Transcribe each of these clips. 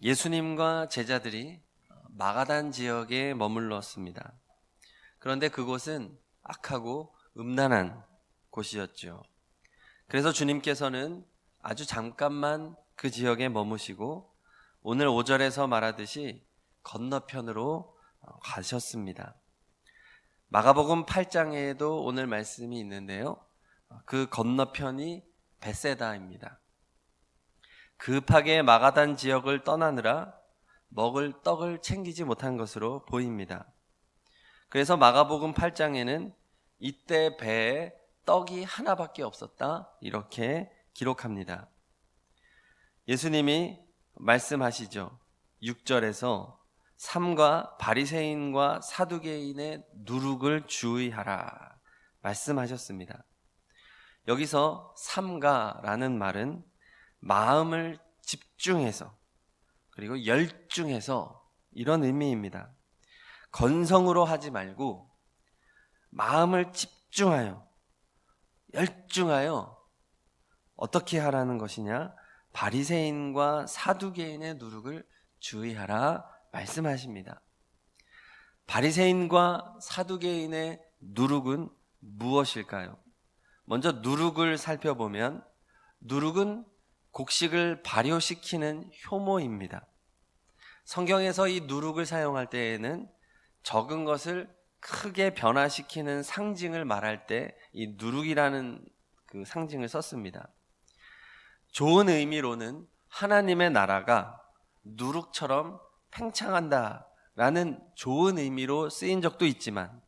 예수님과 제자들이 마가단 지역에 머물렀습니다. 그런데 그곳은 악하고 음란한 곳이었죠. 그래서 주님께서는 아주 잠깐만 그 지역에 머무시고 오늘 5절에서 말하듯이 건너편으로 가셨습니다. 마가복음 8장에도 오늘 말씀이 있는데요. 그 건너편이 벳세다입니다. 급하게 마가단 지역을 떠나느라 먹을 떡을 챙기지 못한 것으로 보입니다. 그래서 마가복음 8장에는 이때 배에 떡이 하나밖에 없었다 이렇게 기록합니다. 예수님이 말씀하시죠. 6절에서 삼가 바리새인과 사두개인의 누룩을 주의하라 말씀하셨습니다. 여기서 삼가라는 말은 마음을 집중해서 그리고 열중해서 이런 의미입니다. 건성으로 하지 말고 마음을 집중하여 열중하여 어떻게 하라는 것이냐? 바리새인과 사두개인의 누룩을 주의하라 말씀하십니다. 바리새인과 사두개인의 누룩은 무엇일까요? 먼저 누룩을 살펴보면 누룩은 곡식을 발효시키는 효모입니다. 성경에서 이 누룩을 사용할 때에는 적은 것을 크게 변화시키는 상징을 말할 때 이 누룩이라는 그 상징을 썼습니다. 좋은 의미로는 하나님의 나라가 누룩처럼 팽창한다라는 좋은 의미로 쓰인 적도 있지만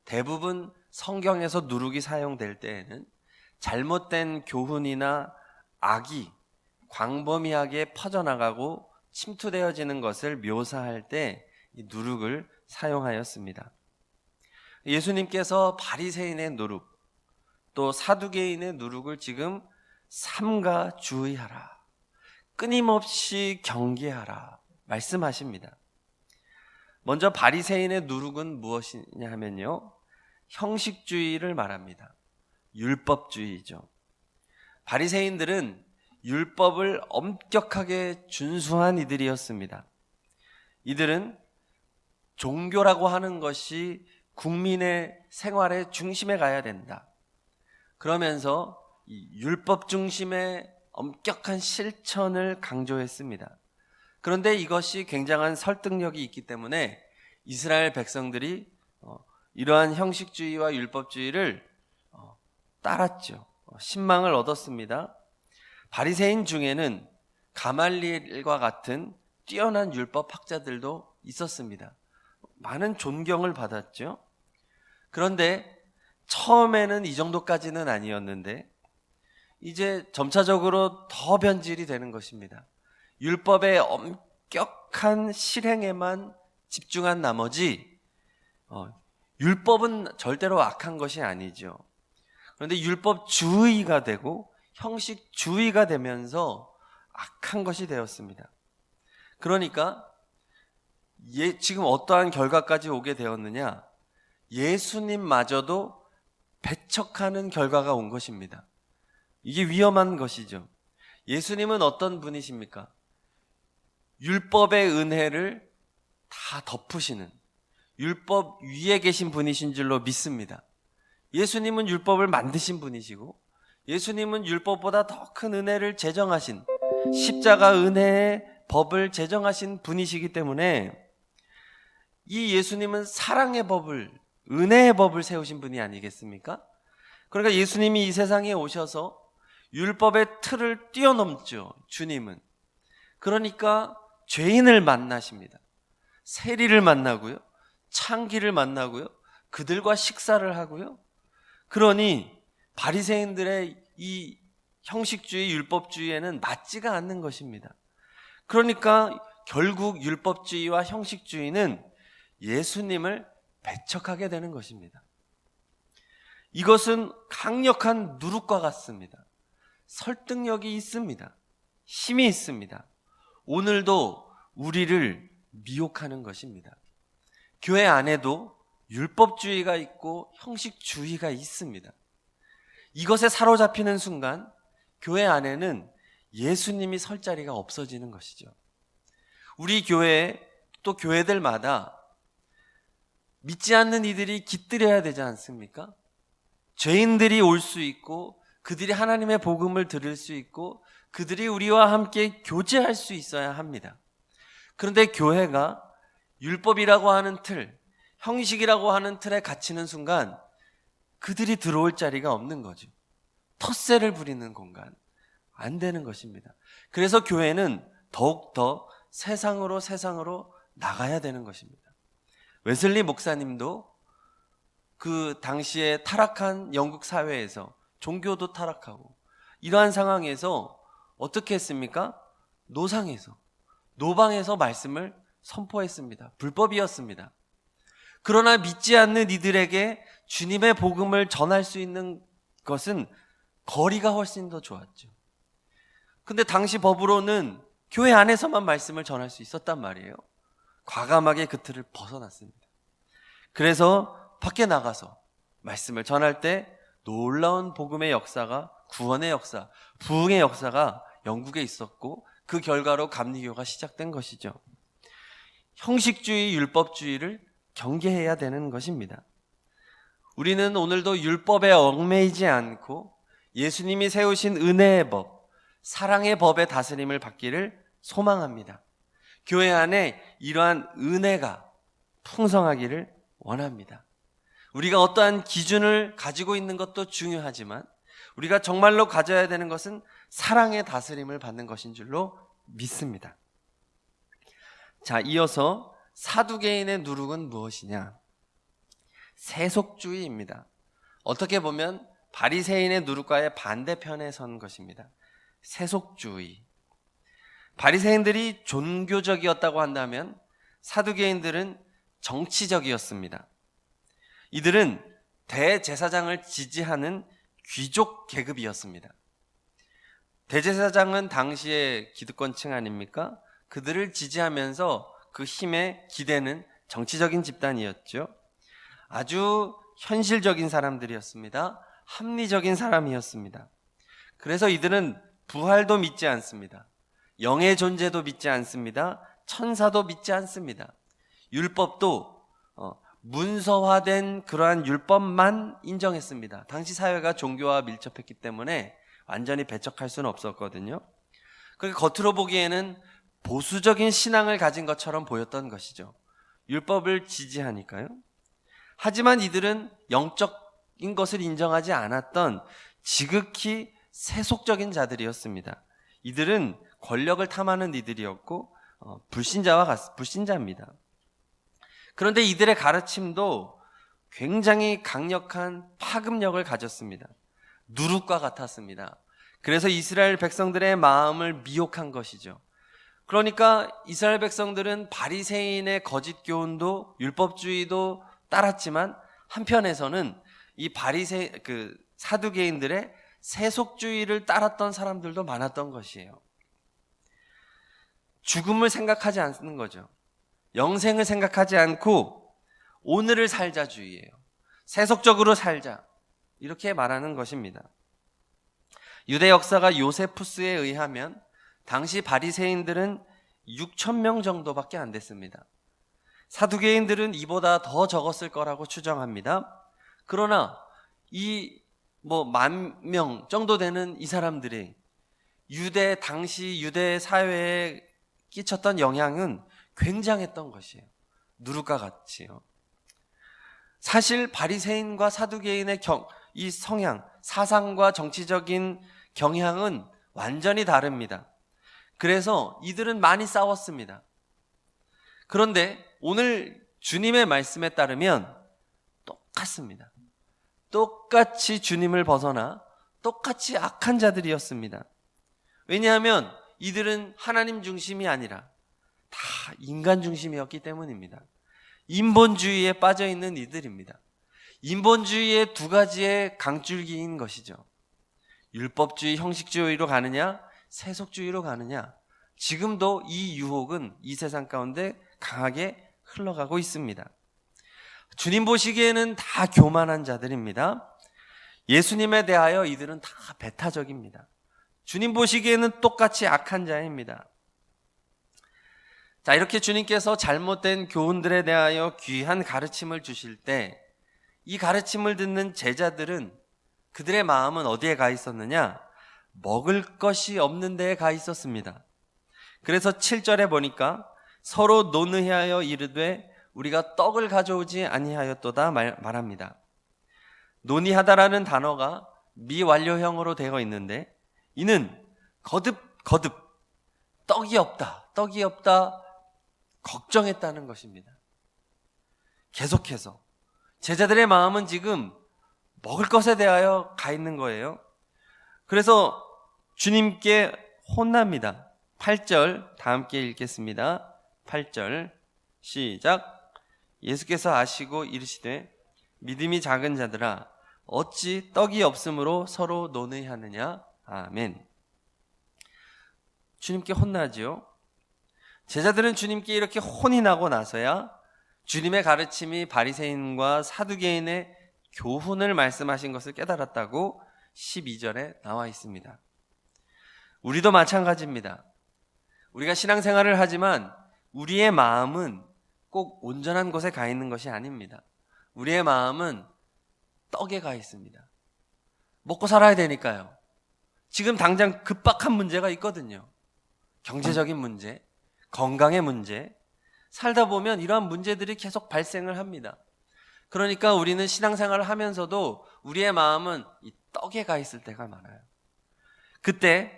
대부분 성경에서 누룩이 사용될 때에는 잘못된 교훈이나 악이 광범위하게 퍼져나가고 침투되어지는 것을 묘사할 때 이 누룩을 사용하였습니다. 예수님께서 바리새인의 누룩 또 사두개인의 누룩을 지금 삼가 주의하라, 끊임없이 경계하라 말씀하십니다. 먼저 바리새인의 누룩은 무엇이냐 하면요, 형식주의를 말합니다. 율법주의죠. 바리새인들은 율법을 엄격하게 준수한 이들이었습니다. 이들은 종교라고 하는 것이 국민의 생활의 중심에 가야 된다. 그러면서 이 율법 중심의 엄격한 실천을 강조했습니다. 그런데 이것이 굉장한 설득력이 있기 때문에 이스라엘 백성들이 이러한 형식주의와 율법주의를 따랐죠. 신망을 얻었습니다. 바리새인 중에는 가말리엘과 같은 뛰어난 율법학자들도 있었습니다. 많은 존경을 받았죠. 그런데 처음에는 이 정도까지는 아니었는데 이제 점차적으로 더 변질이 되는 것입니다. 율법의 엄격한 실행에만 집중한 나머지 율법은 절대로 악한 것이 아니죠. 그런데 율법주의가 되고 형식주의가 되면서 악한 것이 되었습니다. 그러니까 지금 어떠한 결과까지 오게 되었느냐? 예수님마저도 배척하는 결과가 온 것입니다. 이게 위험한 것이죠. 예수님은 어떤 분이십니까? 율법의 은혜를 다 덮으시는 율법 위에 계신 분이신 줄로 믿습니다. 예수님은 율법을 만드신 분이시고 예수님은 율법보다 더 큰 은혜를 제정하신 십자가 은혜의 법을 제정하신 분이시기 때문에 이 예수님은 사랑의 법을, 은혜의 법을 세우신 분이 아니겠습니까? 그러니까 예수님이 이 세상에 오셔서 율법의 틀을 뛰어넘죠. 주님은. 그러니까 죄인을 만나십니다. 세리를 만나고요, 창기를 만나고요, 그들과 식사를 하고요. 그러니 바리새인들의 이 형식주의, 율법주의에는 맞지가 않는 것입니다. 그러니까 결국 율법주의와 형식주의는 예수님을 배척하게 되는 것입니다. 이것은 강력한 누룩과 같습니다. 설득력이 있습니다. 힘이 있습니다. 오늘도 우리를 미혹하는 것입니다. 교회 안에도 율법주의가 있고 형식주의가 있습니다. 이것에 사로잡히는 순간 교회 안에는 예수님이 설 자리가 없어지는 것이죠. 우리 교회 또 교회들마다 믿지 않는 이들이 깃들여야 되지 않습니까? 죄인들이 올 수 있고 그들이 하나님의 복음을 들을 수 있고 그들이 우리와 함께 교제할 수 있어야 합니다. 그런데 교회가 율법이라고 하는 틀, 형식이라고 하는 틀에 갇히는 순간 그들이 들어올 자리가 없는 거죠. 텃세를 부리는 공간, 안 되는 것입니다. 그래서 교회는 더욱더 세상으로 나가야 되는 것입니다. 웨슬리 목사님도 그 당시에 타락한 영국 사회에서 종교도 타락하고 이러한 상황에서 어떻게 했습니까? 노방에서 말씀을 선포했습니다. 불법이었습니다. 그러나 믿지 않는 이들에게 주님의 복음을 전할 수 있는 것은 거리가 훨씬 더 좋았죠. 근데 당시 법으로는 교회 안에서만 말씀을 전할 수 있었단 말이에요. 과감하게 그 틀을 벗어났습니다. 그래서 밖에 나가서 말씀을 전할 때 놀라운 복음의 역사가, 구원의 역사, 부흥의 역사가 영국에 있었고 그 결과로 감리교가 시작된 것이죠. 형식주의, 율법주의를 경계해야 되는 것입니다. 우리는 오늘도 율법에 얽매이지 않고 예수님이 세우신 은혜의 법, 사랑의 법의 다스림을 받기를 소망합니다. 교회 안에 이러한 은혜가 풍성하기를 원합니다. 우리가 어떠한 기준을 가지고 있는 것도 중요하지만 우리가 정말로 가져야 되는 것은 사랑의 다스림을 받는 것인 줄로 믿습니다. 자, 이어서 사두개인의 누룩은 무엇이냐? 세속주의입니다. 어떻게 보면 바리새인의 누룩과의 반대편에 선 것입니다. 세속주의. 바리새인들이 종교적이었다고 한다면 사두개인들은 정치적이었습니다. 이들은 대제사장을 지지하는 귀족 계급이었습니다. 대제사장은 당시의 기득권층 아닙니까? 그들을 지지하면서 그 힘에 기대는 정치적인 집단이었죠. 아주 현실적인 사람들이었습니다. 합리적인 사람이었습니다. 그래서 이들은 부활도 믿지 않습니다. 영의 존재도 믿지 않습니다. 천사도 믿지 않습니다. 율법도 문서화된 그러한 율법만 인정했습니다. 당시 사회가 종교와 밀접했기 때문에 완전히 배척할 수는 없었거든요. 그러니까 겉으로 보기에는 보수적인 신앙을 가진 것처럼 보였던 것이죠. 율법을 지지하니까요. 하지만 이들은 영적인 것을 인정하지 않았던 지극히 세속적인 자들이었습니다. 이들은 권력을 탐하는 이들이었고 불신자입니다. 그런데 이들의 가르침도 굉장히 강력한 파급력을 가졌습니다. 누룩과 같았습니다. 그래서 이스라엘 백성들의 마음을 미혹한 것이죠. 그러니까 이스라엘 백성들은 바리새인의 거짓 교훈도 율법주의도 따랐지만 한편에서는 이 사두개인들의 세속주의를 따랐던 사람들도 많았던 것이에요. 죽음을 생각하지 않는 거죠. 영생을 생각하지 않고 오늘을 살자주의예요. 세속적으로 살자, 이렇게 말하는 것입니다. 유대 역사가 요세푸스에 의하면 당시 바리새인들은 6,000명 정도밖에 안 됐습니다. 사두개인들은 이보다 더 적었을 거라고 추정합니다. 그러나 이 10,000명 정도 되는 이 사람들이 당시 유대 사회에 끼쳤던 영향은 굉장했던 것이에요. 누룩과 같이요. 사실 바리새인과 사두개인의 이 성향, 사상과 정치적인 경향은 완전히 다릅니다. 그래서 이들은 많이 싸웠습니다. 그런데 오늘 주님의 말씀에 따르면 똑같습니다. 똑같이 주님을 벗어나 똑같이 악한 자들이었습니다. 왜냐하면 이들은 하나님 중심이 아니라 다 인간 중심이었기 때문입니다. 인본주의에 빠져 있는 이들입니다. 인본주의의 두 가지의 강줄기인 것이죠. 율법주의, 형식주의로 가느냐, 세속주의로 가느냐. 지금도 이 유혹은 이 세상 가운데 강하게 흘러가고 있습니다. 주님 보시기에는 다 교만한 자들입니다. 예수님에 대하여 이들은 다 배타적입니다. 주님 보시기에는 똑같이 악한 자입니다. 자, 이렇게 주님께서 잘못된 교훈들에 대하여 귀한 가르침을 주실 때 이 가르침을 듣는 제자들은 그들의 마음은 어디에 가 있었느냐? 먹을 것이 없는 데에 가 있었습니다. 그래서 7절에 보니까 서로 논의하여 이르되 우리가 떡을 가져오지 아니하였도다 말합니다. 논의하다라는 단어가 미완료형으로 되어 있는데 이는 거듭 떡이 없다 걱정했다는 것입니다. 계속해서 제자들의 마음은 지금 먹을 것에 대하여 가 있는 거예요. 그래서 주님께 혼납니다. 8절 다 함께 읽겠습니다. 8절 시작. 예수께서 아시고 이르시되 믿음이 작은 자들아 어찌 떡이 없으므로 서로 논의하느냐. 아멘. 주님께 혼나지요. 제자들은 주님께 이렇게 혼이 나고 나서야 주님의 가르침이 바리새인과 사두개인의 교훈을 말씀하신 것을 깨달았다고 12절에 나와 있습니다. 우리도 마찬가지입니다. 우리가 신앙생활을 하지만 우리의 마음은 꼭 온전한 곳에 가 있는 것이 아닙니다. 우리의 마음은 떡에 가 있습니다. 먹고 살아야 되니까요. 지금 당장 급박한 문제가 있거든요. 경제적인 문제, 건강의 문제, 살다 보면 이러한 문제들이 계속 발생을 합니다. 그러니까 우리는 신앙생활을 하면서도 우리의 마음은 이 떡에 가 있을 때가 많아요. 그때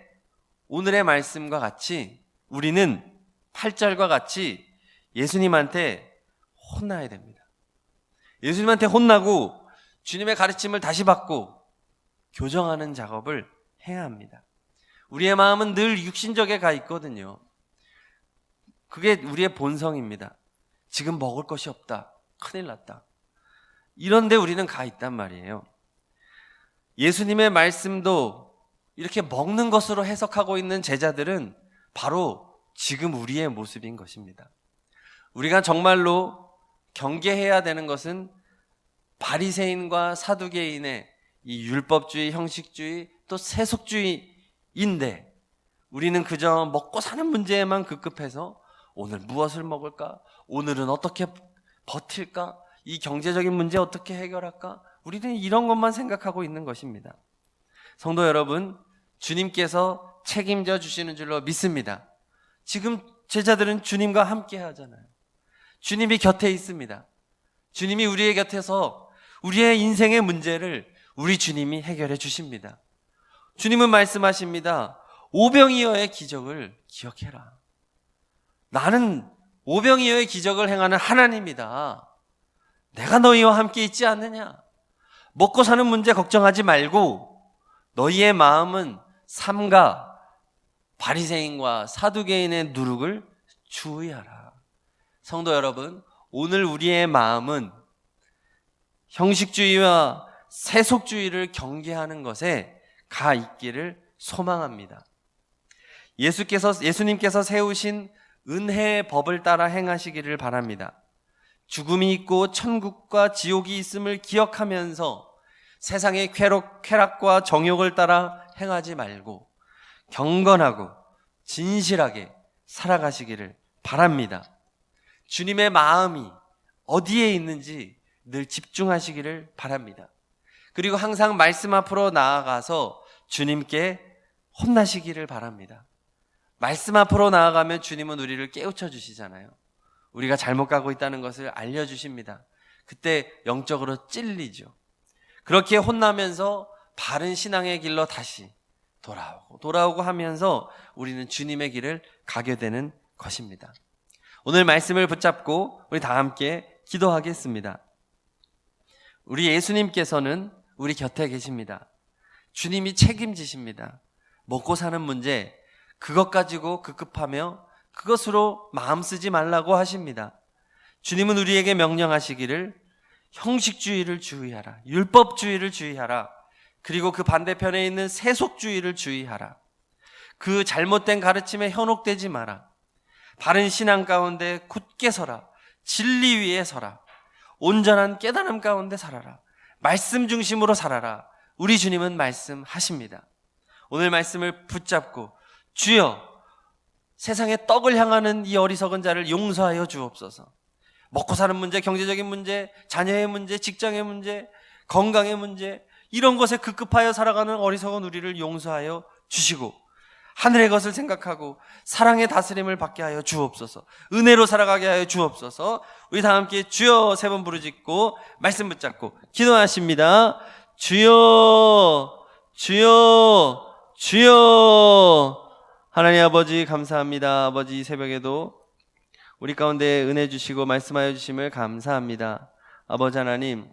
오늘의 말씀과 같이 우리는 8절과 같이 예수님한테 혼나야 됩니다. 예수님한테 혼나고 주님의 가르침을 다시 받고 교정하는 작업을 해야 합니다. 우리의 마음은 늘 육신적에 가 있거든요. 그게 우리의 본성입니다. 지금 먹을 것이 없다. 큰일 났다. 이런데 우리는 가 있단 말이에요. 예수님의 말씀도 이렇게 먹는 것으로 해석하고 있는 제자들은 바로 지금 우리의 모습인 것입니다. 우리가 정말로 경계해야 되는 것은 바리새인과 사두개인의 이 율법주의, 형식주의, 또 세속주의인데 우리는 그저 먹고 사는 문제에만 급급해서 오늘 무엇을 먹을까? 오늘은 어떻게 버틸까? 이 경제적인 문제 어떻게 해결할까? 우리는 이런 것만 생각하고 있는 것입니다. 성도 여러분, 주님께서 책임져 주시는 줄로 믿습니다. 지금 제자들은 주님과 함께 하잖아요. 주님이 곁에 있습니다. 주님이 우리의 곁에서 우리의 인생의 문제를 우리 주님이 해결해 주십니다. 주님은 말씀하십니다. 오병이어의 기적을 기억해라. 나는 오병이어의 기적을 행하는 하나님이다. 내가 너희와 함께 있지 않느냐. 먹고 사는 문제 걱정하지 말고 너희의 마음은 삼가 바리새인과 사두개인의 누룩을 주의하라. 성도 여러분, 오늘 우리의 마음은 형식주의와 세속주의를 경계하는 것에 가 있기를 소망합니다. 예수님께서 세우신 은혜의 법을 따라 행하시기를 바랍니다. 죽음이 있고 천국과 지옥이 있음을 기억하면서 세상의 쾌락과 정욕을 따라 행하지 말고 경건하고 진실하게 살아가시기를 바랍니다. 주님의 마음이 어디에 있는지 늘 집중하시기를 바랍니다. 그리고 항상 말씀 앞으로 나아가서 주님께 혼나시기를 바랍니다. 말씀 앞으로 나아가면 주님은 우리를 깨우쳐 주시잖아요. 우리가 잘못 가고 있다는 것을 알려주십니다. 그때 영적으로 찔리죠. 그렇게 혼나면서 바른 신앙의 길로 다시 돌아오고 하면서 우리는 주님의 길을 가게 되는 것입니다. 오늘 말씀을 붙잡고 우리 다 함께 기도하겠습니다. 우리 예수님께서는 우리 곁에 계십니다. 주님이 책임지십니다. 먹고 사는 문제, 그것 가지고 급급하며 그것으로 마음 쓰지 말라고 하십니다. 주님은 우리에게 명령하시기를 형식주의를 주의하라, 율법주의를 주의하라, 그리고 그 반대편에 있는 세속주의를 주의하라. 그 잘못된 가르침에 현혹되지 마라. 바른 신앙 가운데 굳게 서라. 진리 위에 서라. 온전한 깨달음 가운데 살아라. 말씀 중심으로 살아라. 우리 주님은 말씀하십니다. 오늘 말씀을 붙잡고 주여 세상의 떡을 향하는 이 어리석은 자를 용서하여 주옵소서. 먹고 사는 문제, 경제적인 문제, 자녀의 문제, 직장의 문제, 건강의 문제, 이런 것에 급급하여 살아가는 어리석은 우리를 용서하여 주시고 하늘의 것을 생각하고 사랑의 다스림을 받게 하여 주옵소서. 은혜로 살아가게 하여 주옵소서. 우리 다 함께 주여 세 번 부르짖고 말씀 붙잡고 기도하십니다. 주여, 주여, 주여. 하나님 아버지 감사합니다. 아버지 이 새벽에도 우리 가운데 은혜 주시고 말씀하여 주심을 감사합니다. 아버지 하나님,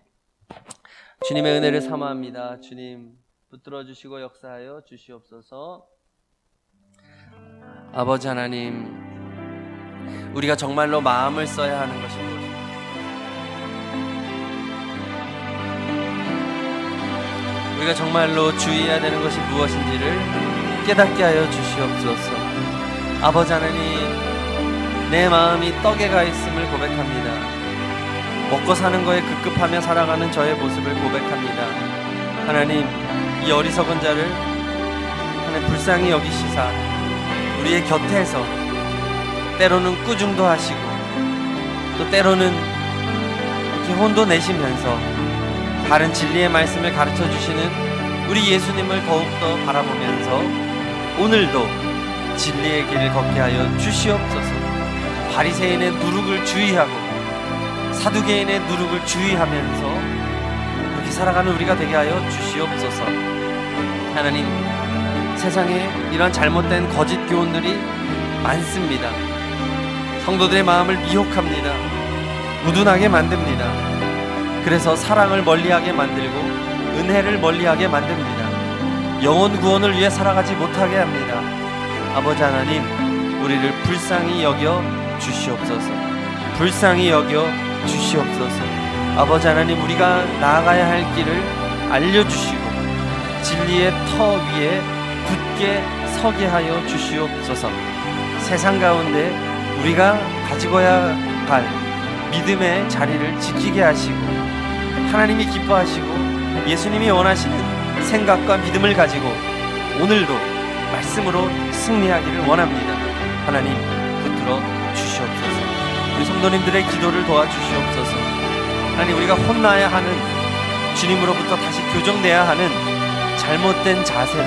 주님의 은혜를 사모합니다. 주님 붙들어 주시고 역사하여 주시옵소서. 아버지 하나님, 우리가 정말로 마음을 써야 하는 것이 무엇입니까? 우리가 정말로 주의해야 되는 것이 무엇인지를 깨닫게 하여 주시옵소서. 아버지 하나님, 내 마음이 떡에 가 있음을 고백합니다. 먹고 사는 거에 급급하며 살아가는 저의 모습을 고백합니다. 하나님, 이 어리석은 자를 하나님 불쌍히 여기시사 우리의 곁에서 때로는 꾸중도 하시고 또 때로는 이렇게 혼도 내시면서 다른 진리의 말씀을 가르쳐 주시는 우리 예수님을 더욱더 바라보면서 오늘도 진리의 길을 걷게 하여 주시옵소서. 바리새인의 누룩을 주의하고 사두개인의 누룩을 주의하면서 그렇게 살아가는 우리가 되게 하여 주시옵소서. 하나님, 세상에 이런 잘못된 거짓 교훈들이 많습니다. 성도들의 마음을 미혹합니다. 무둔하게 만듭니다. 그래서 사랑을 멀리하게 만들고 은혜를 멀리하게 만듭니다. 영혼 구원을 위해 살아가지 못하게 합니다. 아버지 하나님, 우리를 불쌍히 여겨 주시옵소서. 불쌍히 여겨 주시옵소서. 아버지 하나님, 우리가 나아가야 할 길을 알려주시고 진리의 터 위에 굳게 서게 하여 주시옵소서. 세상 가운데 우리가 가지고야 할 믿음의 자리를 지키게 하시고 하나님이 기뻐하시고 예수님이 원하시는 생각과 믿음을 가지고 오늘도 말씀으로 승리하기를 원합니다. 하나님, 붙들어 주시옵소서. 우리 성도님들의 기도를 도와주시옵소서. 하나님, 우리가 혼나야 하는, 주님으로부터 다시 교정돼야 하는 잘못된 자세를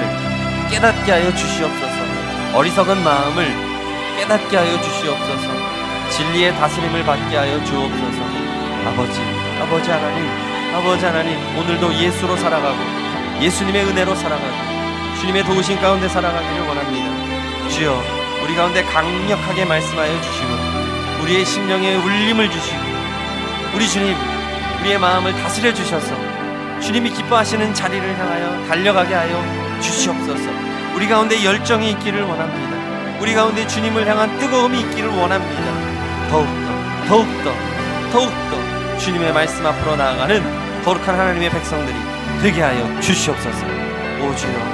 깨닫게 하여 주시옵소서. 어리석은 마음을 깨닫게 하여 주시옵소서. 진리의 다스림을 받게 하여 주옵소서. 아버지 하나님, 오늘도 예수로 살아가고 예수님의 은혜로 살아가고 주님의 도우심 가운데 살아가기를 원합니다. 주여, 우리 가운데 강력하게 말씀하여 주시고 우리의 심령에 울림을 주시고 우리 주님, 우리의 마음을 다스려 주셔서 주님이 기뻐하시는 자리를 향하여 달려가게 하여 주시옵소서. 우리 가운데 열정이 있기를 원합니다. 우리 가운데 주님을 향한 뜨거움이 있기를 원합니다. 더욱더 주님의 말씀 앞으로 나아가는 거룩한 하나님의 백성들이 되게 하여 주시옵소서.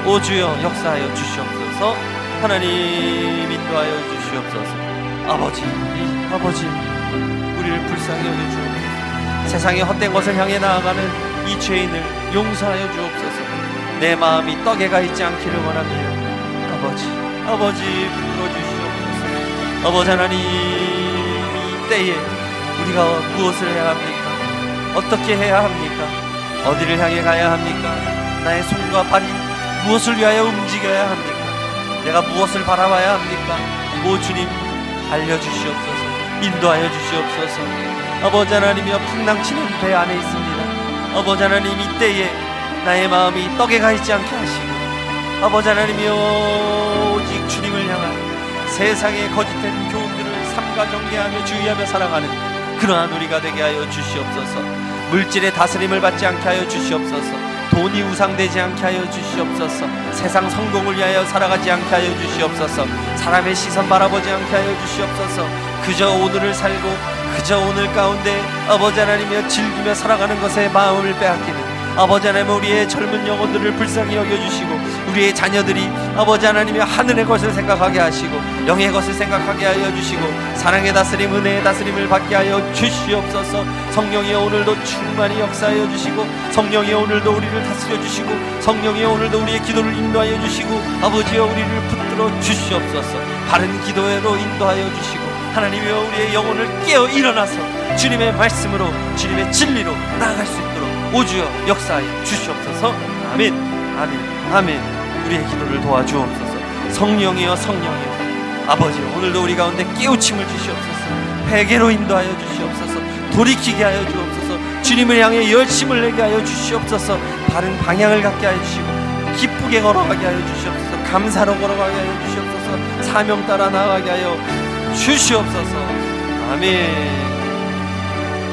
오 주여 역사하여 주시옵소서. 하나님 인도하여 주시옵소서. 아버지, 우리를 불쌍히 여겨 주옵소서. 세상의 헛된 것을 향해 나아가는 이 죄인을 용서하여 주옵소서. 내 마음이 떡에 가 있지 않기를 원합니다. 아버지 붙들어 주시옵소서. 아버지 하나님, 이 때에 우리가 무엇을 해야 합니까? 어떻게 해야 합니까? 어디를 향해 가야 합니까? 나의 손과 발이 무엇을 위하여 움직여야 합니까? 내가 무엇을 바라봐야 합니까? 오 주님, 알려주시옵소서. 인도하여 주시옵소서. 아버지 하나님이여, 풍랑치는 배 안에 있습니다. 아버지 하나님, 이때에 나의 마음이 떡에 가 있지 않게 하시고 아버지 하나님이여, 오직 주님을 향한 세상의 거짓된 교훈들을 삼가 경계하며 주의하며 살아가는 그러한 우리가 되게 하여 주시옵소서. 물질의 다스림을 받지 않게 하여 주시옵소서. 돈이 우상되지 않게 하여 주시옵소서. 세상 성공을 위하여 살아가지 않게 하여 주시옵소서. 사람의 시선 바라보지 않게 하여 주시옵소서. 그저 오늘을 살고 그저 오늘 가운데 아버지 하나님이여 즐기며 살아가는 것에 마음을 빼앗기는 아버지 하나님, 우리의 젊은 영혼들을 불쌍히 여겨주시고 우리의 자녀들이 아버지 하나님의 하늘의 것을 생각하게 하시고 영의 것을 생각하게 하여 주시고 사랑의 다스림, 은혜의 다스림을 받게 하여 주시옵소서. 성령이 오늘도 충만히 역사하여 주시고 성령이 오늘도 우리를 다스려 주시고 성령이 오늘도 우리의 기도를 인도하여 주시고 아버지여, 우리를 붙들어 만들어 주시옵소서. 바른 기도회로 인도하여 주시고 하나님이여 우리의 영혼을 깨어 일어나서 주님의 말씀으로 주님의 진리로 나아갈 수 있도록 오주여 역사하여 주시옵소서. 아멘 아멘 아멘. 우리의 기도를 도와주옵소서. 성령이여 성령이여 아버지, 오늘도 우리 가운데 깨우침을 주시옵소서. 회개로 인도하여 주시옵소서. 돌이키게 하여 주옵소서. 주님을 향해 열심을 내게 하여 주시옵소서. 바른 방향을 갖게 하여 주시고 기쁘게 걸어가게 하여 주시옵소서. 감사로 걸어가게 하여 주시옵소서. 사명 따라 나아가게 하여 주시옵소서. 아멘.